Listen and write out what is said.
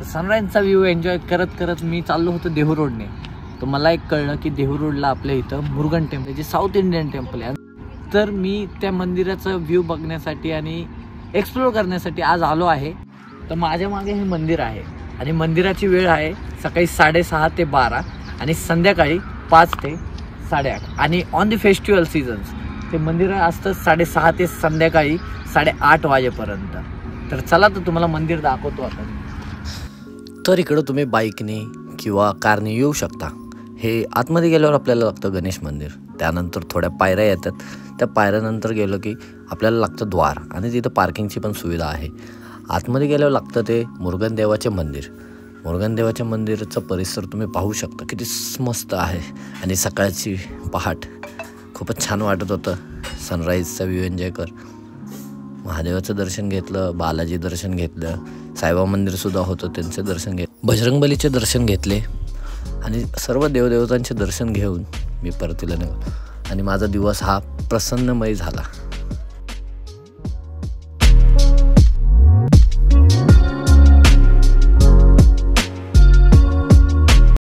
सनराईजचा view enjoy करत करत मी चाललो होतो देहू रोडने. तर मला एक कळलं की देहू रोडला आपल्या इथं मुरुगन टेम्पल जे साऊथ इंडियन टेम्पल आहे. तर मी त्या मंदिराचा व्ह्यू बघण्यासाठी आणि एक्सप्लोर करण्यासाठी आज आलो आहे. तर माझ्या मागे हे मंदिर आहे आणि मंदिराची वेळ आहे सकाळी 6:30 ते 12 आणि संध्याकाळी 5 ते 8:30. आणि ऑन द फेस्टिवल सीझन्स ते मंदिर असतं 6:30 ते संध्याकाळी 8:30 वाजेपर्यंत. तर चला तर तुम्हाला मंदिर दाखवतो आता. तर इकडं तुम्ही बाईकने किंवा कारने येऊ शकता. हे आतमध्ये गेल्यावर आपल्याला लागतं गणेश मंदिर. त्यानंतर थोड्या पायऱ्या येतात. त्या पायऱ्यानंतर गेलं की आपल्याला लागतं द्वार आणि तिथं पार्किंगची पण सुविधा आहे. आतमध्ये गेल्यावर लागतं ते मुरुगन देवाचे मंदिर. मुरुगन देवाच्या मंदिराचा परिसर तुम्ही पाहू शकता किती मस्त आहे. आणि सकाळची पहाट खूपच छान वाटत होतं. सनराईजचा व्ह्यू एन्जॉय कर. महादेवाचं दर्शन घेतलं, बालाजी दर्शन घेतलं, साईबाबा मंदिरसुद्धा होतं त्यांचं दर्शन बजरंगबलीचे दर्शन घेतले आणि सर्व देवदेवतांचे दर्शन घेऊन मी परतीला निघालो आणि माझा दिवस हा प्रसन्नमय झाला.